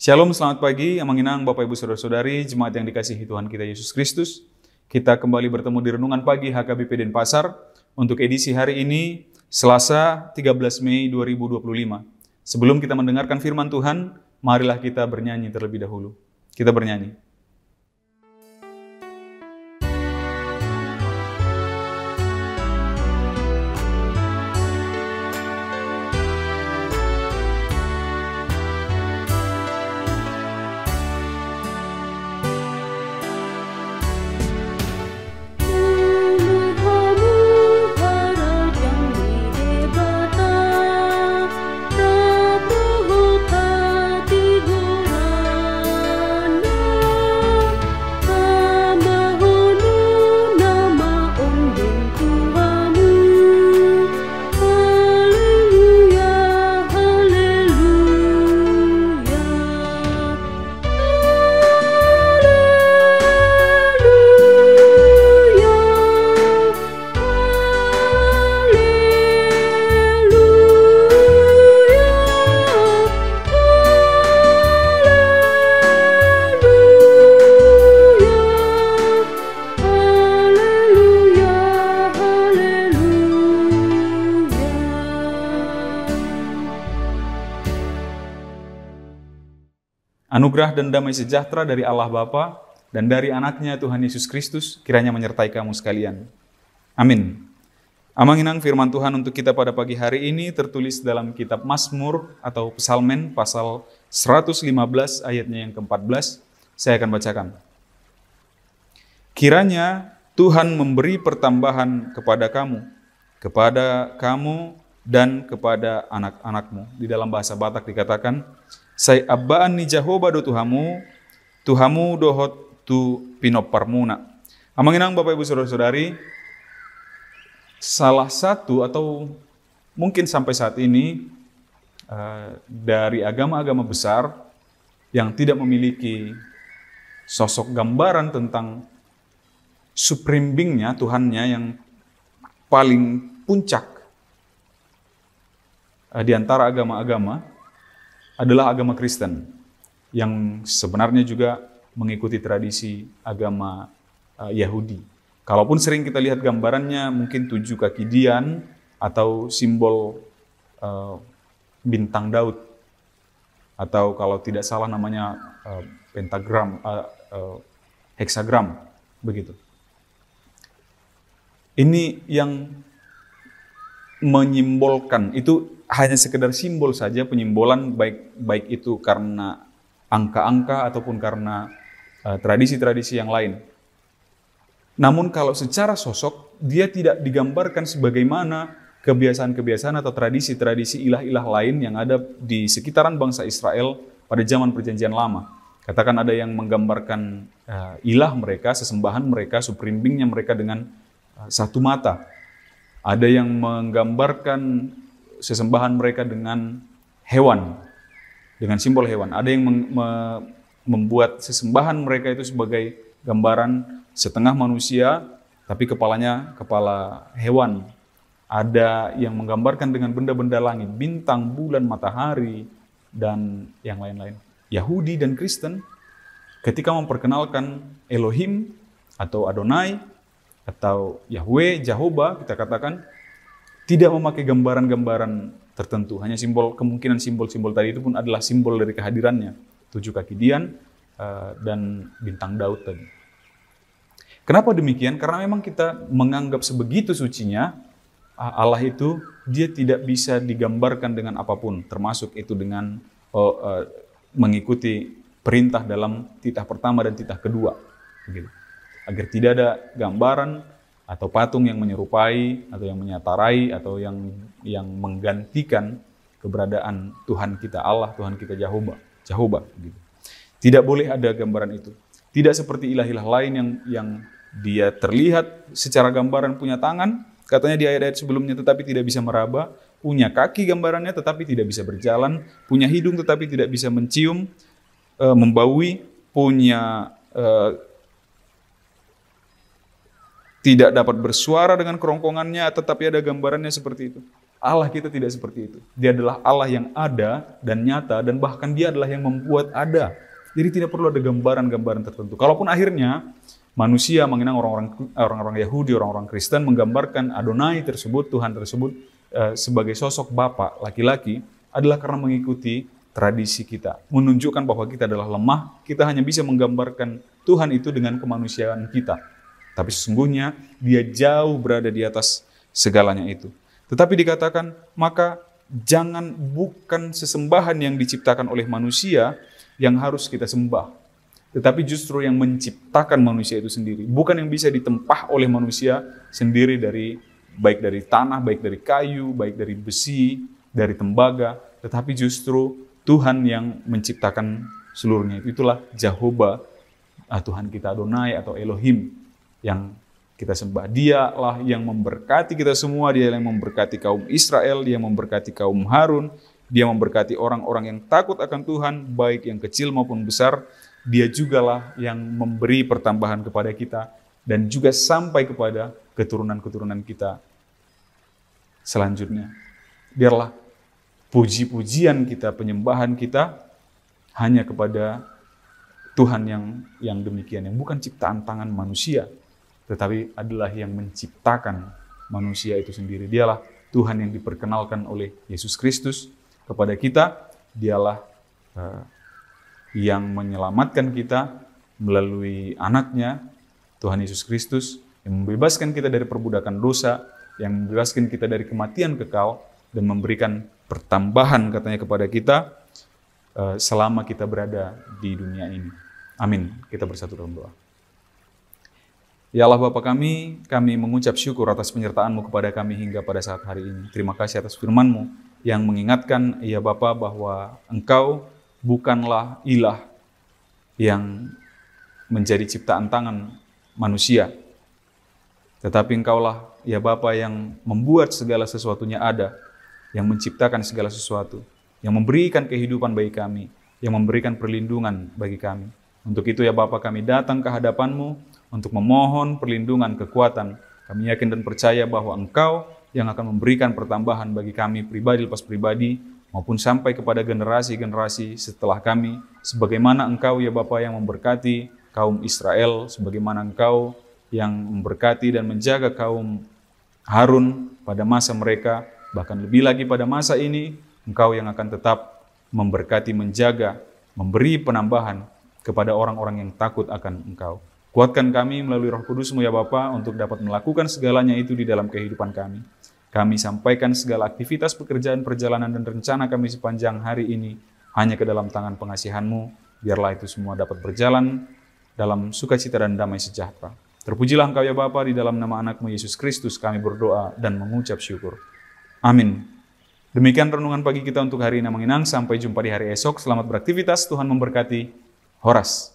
Shalom, selamat pagi, Amanginang, Bapak Ibu Saudara-saudari, jemaat yang dikasihi Tuhan kita Yesus Kristus. Kita kembali bertemu di Renungan Pagi HKBP Denpasar untuk edisi hari ini, Selasa 13 Mei 2025. Sebelum kita mendengarkan firman Tuhan, marilah kita bernyanyi terlebih dahulu. Kita bernyanyi. Anugerah dan damai sejahtera dari Allah Bapa dan dari anaknya Tuhan Yesus Kristus kiranya menyertai kamu sekalian. Amin. Amanginang firman Tuhan untuk kita pada pagi hari ini tertulis dalam kitab Mazmur atau Psalmen pasal 115 ayatnya yang ke-14. Saya akan bacakan. Kiranya Tuhan memberi pertambahan kepada kamu dan kepada anak-anakmu. Di dalam bahasa Batak dikatakan, Say abbaan ni Jehovah do Tuhamu dohot tu pinoparmuna. Amanginang Bapak Ibu Saudara-saudari, salah satu atau mungkin sampai saat ini dari agama-agama besar yang tidak memiliki sosok gambaran tentang supreme being-nya, Tuhannya yang paling puncak di antara agama-agama adalah agama Kristen yang sebenarnya juga mengikuti tradisi agama Yahudi. Kalaupun sering kita lihat gambarannya mungkin 7 kaki dian atau simbol bintang Daud, atau kalau tidak salah namanya pentagram, heksagram, begitu. Ini yang menyimbolkan, itu hanya sekedar simbol saja, penyimbolan baik itu karena angka-angka ataupun karena tradisi-tradisi yang lain. Namun kalau secara sosok, dia tidak digambarkan sebagaimana kebiasaan-kebiasaan atau tradisi-tradisi ilah-ilah lain yang ada di sekitaran bangsa Israel pada zaman Perjanjian Lama. Katakan ada yang menggambarkan ilah mereka, sesembahan mereka, supreme being-nya mereka dengan satu mata. Ada yang menggambarkan sesembahan mereka dengan hewan, dengan simbol hewan. Ada yang membuat sesembahan mereka itu sebagai gambaran setengah manusia, tapi kepalanya kepala hewan. Ada yang menggambarkan dengan benda-benda langit, bintang, bulan, matahari, dan yang lain-lain. Yahudi dan Kristen ketika memperkenalkan Elohim atau Adonai atau Yahweh, Jehovah, kita katakan, tidak memakai gambaran-gambaran tertentu, hanya simbol, kemungkinan simbol-simbol tadi itu pun adalah simbol dari kehadirannya, 7 kaki dian dan bintang Daud tadi. Kenapa demikian? Karena memang kita menganggap sebegitu sucinya Allah itu, dia tidak bisa digambarkan dengan apapun, termasuk itu dengan mengikuti perintah dalam titah pertama dan titah kedua, begitu. Agar tidak ada gambaran atau patung yang menyerupai, atau yang menyatarai, atau yang menggantikan keberadaan Tuhan kita Allah, Tuhan kita Jehovah. Gitu. Tidak boleh ada gambaran itu. Tidak seperti ilah-ilah lain yang dia terlihat secara gambaran punya tangan, katanya di ayat-ayat sebelumnya, tetapi tidak bisa meraba, punya kaki gambarannya tetapi tidak bisa berjalan, punya hidung tetapi tidak bisa mencium, membaui, punya tidak dapat bersuara dengan kerongkongannya, tetapi ada gambarannya seperti itu. Allah kita tidak seperti itu. Dia adalah Allah yang ada dan nyata, dan bahkan dia adalah yang membuat ada. Jadi tidak perlu ada gambaran-gambaran tertentu. Kalaupun akhirnya manusia mengenang orang-orang Yahudi, orang-orang Kristen menggambarkan Adonai tersebut, Tuhan tersebut sebagai sosok Bapa laki-laki, adalah karena mengikuti tradisi kita. Menunjukkan bahwa kita adalah lemah, kita hanya bisa menggambarkan Tuhan itu dengan kemanusiaan kita. Tapi sesungguhnya dia jauh berada di atas segalanya itu. Tetapi dikatakan, maka jangan bukan sesembahan yang diciptakan oleh manusia yang harus kita sembah, tetapi justru yang menciptakan manusia itu sendiri. Bukan yang bisa ditempah oleh manusia sendiri baik dari tanah, baik dari kayu, baik dari besi, dari tembaga, tetapi justru Tuhan yang menciptakan seluruhnya. Itulah Jehovah, Tuhan kita Adonai atau Elohim yang kita sembah. Dialah yang memberkati kita semua, dia yang memberkati kaum Israel, dia yang memberkati kaum Harun, dia memberkati orang-orang yang takut akan Tuhan, baik yang kecil maupun besar. Dia jugalah yang memberi pertambahan kepada kita, dan juga sampai kepada keturunan-keturunan kita selanjutnya. Biarlah puji-pujian kita, penyembahan kita hanya kepada Tuhan yang demikian, yang bukan ciptaan tangan manusia, tetapi adalah yang menciptakan manusia itu sendiri. Dialah Tuhan yang diperkenalkan oleh Yesus Kristus kepada kita. Dialah yang menyelamatkan kita melalui anaknya, Tuhan Yesus Kristus, yang membebaskan kita dari perbudakan dosa, yang membebaskan kita dari kematian kekal, dan memberikan pertambahan katanya kepada kita selama kita berada di dunia ini. Amin. Kita bersatu dalam doa. Ya Allah Bapa kami mengucap syukur atas penyertaan-Mu kepada kami hingga pada saat hari ini. Terima kasih atas firman-Mu yang mengingatkan, ya Bapa, bahwa Engkau bukanlah ilah yang menjadi ciptaan tangan manusia, tetapi Engkaulah, ya Bapa, yang membuat segala sesuatunya ada, yang menciptakan segala sesuatu, yang memberikan kehidupan bagi kami, yang memberikan perlindungan bagi kami. Untuk itu ya Bapa, kami datang ke hadapan-Mu untuk memohon perlindungan, kekuatan. Kami yakin dan percaya bahwa Engkau yang akan memberikan pertambahan bagi kami pribadi lepas pribadi, maupun sampai kepada generasi-generasi setelah kami, sebagaimana Engkau ya Bapa yang memberkati kaum Israel, sebagaimana Engkau yang memberkati dan menjaga kaum Harun pada masa mereka, bahkan lebih lagi pada masa ini, Engkau yang akan tetap memberkati, menjaga, memberi penambahan kepada orang-orang yang takut akan Engkau. Kuatkan kami melalui Roh Kudus-Mu ya Bapa untuk dapat melakukan segalanya itu di dalam kehidupan kami. Kami sampaikan segala aktivitas pekerjaan, perjalanan, dan rencana kami sepanjang hari ini hanya ke dalam tangan pengasihan-Mu. Biarlah itu semua dapat berjalan dalam sukacita dan damai sejahtera. Terpujilah Engkau ya Bapa, di dalam nama anak-Mu Yesus Kristus kami berdoa dan mengucap syukur. Amin. Demikian renungan pagi kita untuk hari ini, menginang. Sampai jumpa di hari esok. Selamat beraktivitas, Tuhan memberkati. Horas.